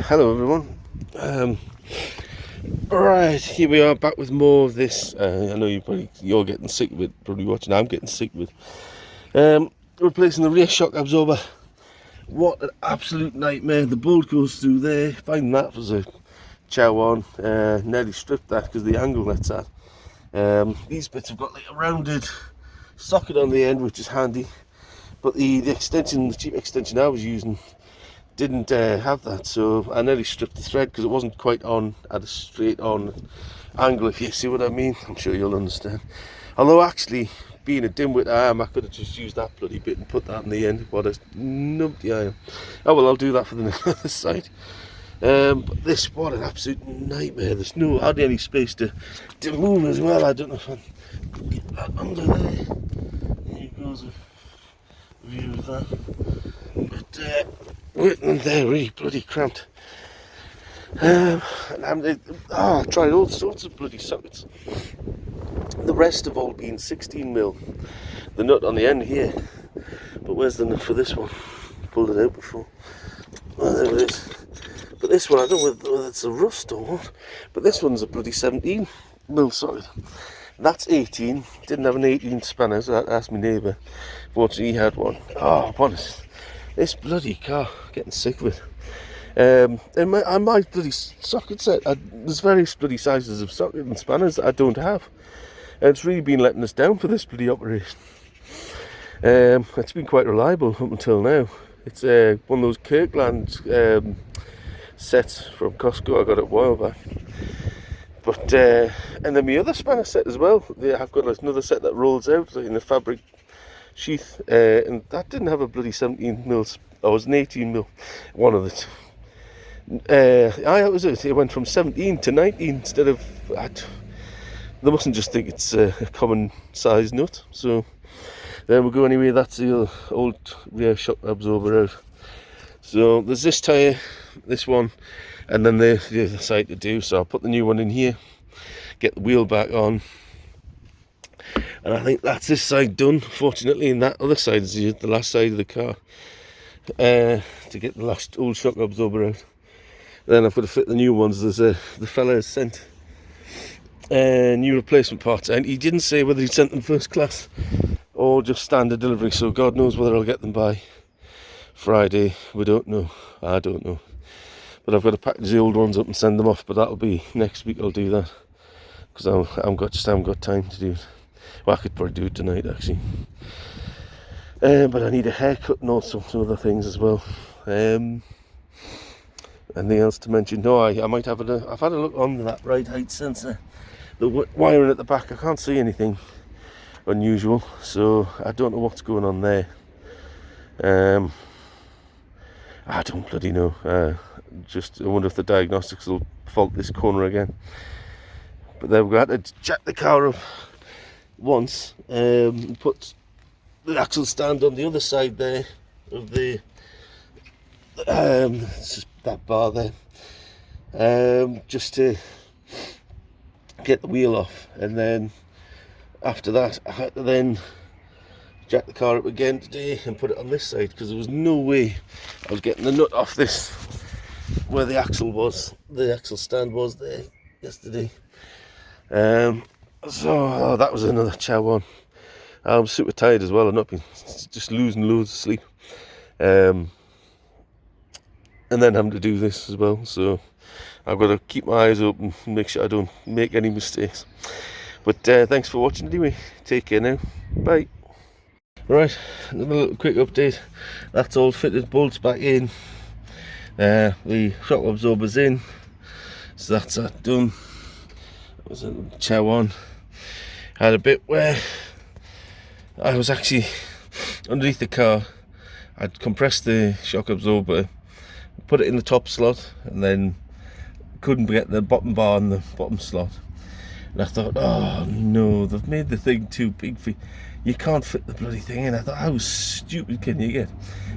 Hello everyone. Right, here we are back with more of this. I know you're getting sick of it, probably watching. I'm getting sick of it. Replacing the rear shock absorber. What an absolute nightmare. The bolt goes through there. Finding that was a chow on. Nearly stripped that because the angle that's at. These bits have got like a rounded socket on the end, which is handy. But the extension, the cheap extension I was using, didn't have that, so I nearly stripped the thread because it wasn't quite on at a straight on angle, if you see what I mean. I'm sure you'll understand. Although actually, being a dimwit I am, I could have just used that bloody bit and put that in the end. What a numpty I am. Oh well, I'll do that for the other side. But this, what an absolute nightmare. There's hardly any space to move as well. I don't know if I can get that under there. Here goes a view of that. But they're really bloody cramped. I tried all sorts of bloody sockets. The rest have all been 16mm. The nut on the end here. But where's the nut for this one? Pulled it out before. Oh, there it is. But this one, I don't know whether it's a rust or what. But this one's a bloody 17mm socket. That's 18. Didn't have an 18 spanner, so I asked my neighbour. Fortunately, he had one. Oh, what is this bloody car? Getting sick of it. And my bloody socket set, there's various bloody sizes of socket and spanners that I don't have. And it's really been letting us down for this bloody operation. It's been quite reliable up until now. It's one of those Kirkland sets from Costco. I got it a while back. But and then my other spanner set as well. I've got another set that rolls out in a fabric sheath, and that didn't have a bloody 17mm. Or was an 18mm. One of the two. It went from 17 to 19 instead of. They mustn't just think it's a common size nut. So there we go. Anyway, that's the old rear shock absorber out. So there's this tyre, this one, and then the other side to do. So I'll put the new one in here, get the wheel back on, and I think that's this side done. Fortunately, and that other side is the last side of the car, to get the last old shock absorber out. Then I've got to fit the new ones. The fella has sent new replacement parts, and he didn't say whether he sent them first class or just standard delivery, so God knows whether I'll get them by Friday. We don't know. I don't know. But I've got to package the old ones up and send them off, but that'll be next week. I'll do that because I haven't got time to do it. Well, I could probably do it tonight actually, but I need a haircut and all sorts of other things as well. Anything else to mention? No, I might have I've had a look on that ride height sensor. The wiring at the back, I can't see anything unusual, so I don't know what's going on there. I don't bloody know. I wonder if the diagnostics will fault this corner again. But then we had to jack the car up once, put the axle stand on the other side there of the it's just that bar there, just to get the wheel off, and then after that I had to then jack the car up again today and put it on this side because there was no way I was getting the nut off this where the axle stand was there yesterday. So that was another chow on. I'm super tired as well. I've not been just losing loads of sleep, and then having to do this as well, so I've got to keep my eyes open and make sure I don't make any mistakes. But thanks for watching anyway. Take care now. Bye. Right, another little quick update. That's all fitted, bolts back in, the shock absorber's in, so that's that done. That was a chow on. Had a bit where I was actually underneath the car. I'd compressed the shock absorber, put it in the top slot, and then couldn't get the bottom bar in the bottom slot. And I thought, oh no, they've made the thing too big for you. You can't fit the bloody thing in. I thought, how stupid can you get?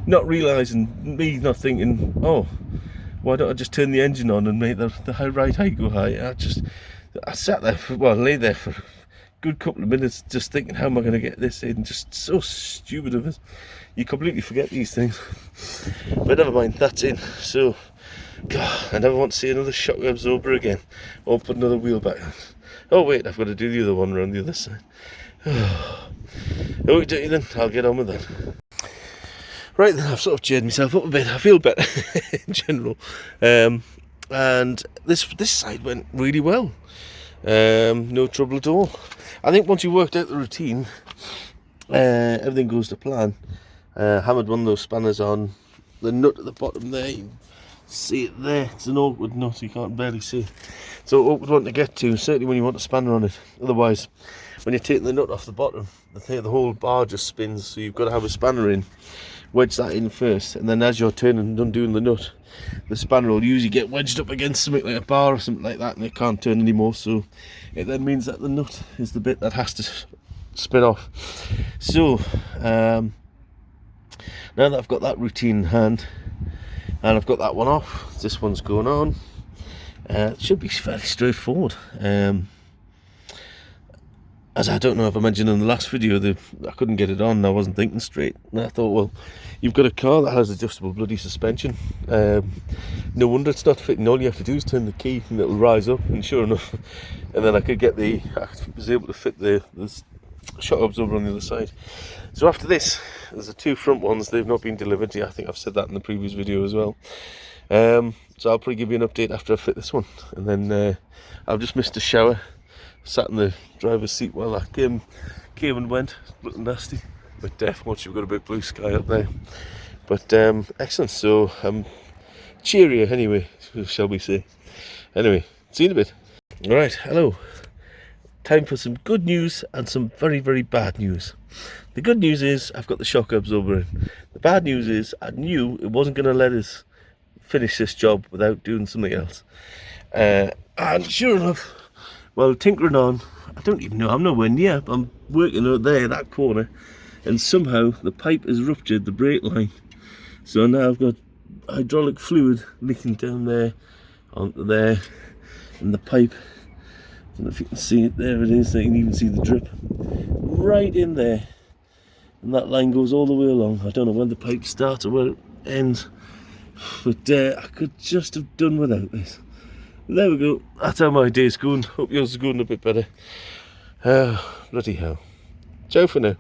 Not realising, me not thinking, oh, why don't I just turn the engine on and make the right height go high? I sat there lay there for a good couple of minutes just thinking, how am I going to get this in? Just so stupid of it. You completely forget these things. But never mind, that's in. So God, I never want to see another shock absorber again, or put another wheel back on. Oh wait, I've got to do the other one around the other side. Oh, dirty then, I'll get on with that. Right then, I've sort of cheered myself up a bit. I feel better in general. And this side went really well. No trouble at all. I think once you worked out the routine, everything goes to plan. Hammered one of those spanners on the nut at the bottom there. You can see it there. It's an awkward nut, you can't barely see. So awkward one to get to, certainly when you want a spanner on it. Otherwise, when you're taking the nut off the bottom, the whole bar just spins, so you've got to have a spanner in. Wedge that in first, and then as you're turning and undoing the nut, the spanner will usually get wedged up against something like a bar or something like that, and it can't turn anymore. So it then means that the nut is the bit that has to spin off. So now that I've got that routine in hand and I've got that one off, this one's going on. It should be fairly straightforward. As I don't know if I mentioned in the last video, I couldn't get it on and I wasn't thinking straight. And I thought, well, you've got a car that has adjustable bloody suspension. No wonder it's not fitting. All you have to do is turn the key and it'll rise up. And sure enough, and then I was able to fit the shock absorber on the other side. So after this, there's the two front ones. They've not been delivered yet. I think I've said that in the previous video as well. So I'll probably give you an update after I fit this one. And then I've just missed a shower. Sat in the driver's seat while I came and went, looking nasty, but once you've got a big blue sky up there. But excellent, so I'm cheerier anyway, shall we say. Anyway, see you in a bit. Alright, hello. Time for some good news and some very, very bad news. The good news is I've got the shock absorber in. The bad news is I knew it wasn't going to let us finish this job without doing something else. And sure enough, well, tinkering on, I don't even know, I'm nowhere near, I'm working out there, that corner, and somehow the pipe has ruptured the brake line. So now I've got hydraulic fluid leaking down there, onto there, and the pipe, I don't know if you can see it, there it is, you can even see the drip, right in there. And that line goes all the way along. I don't know when the pipe starts or where it ends, but I could just have done without this. There we go, that's how my day's going. Hope yours is going a bit better. Bloody hell. Ciao for now.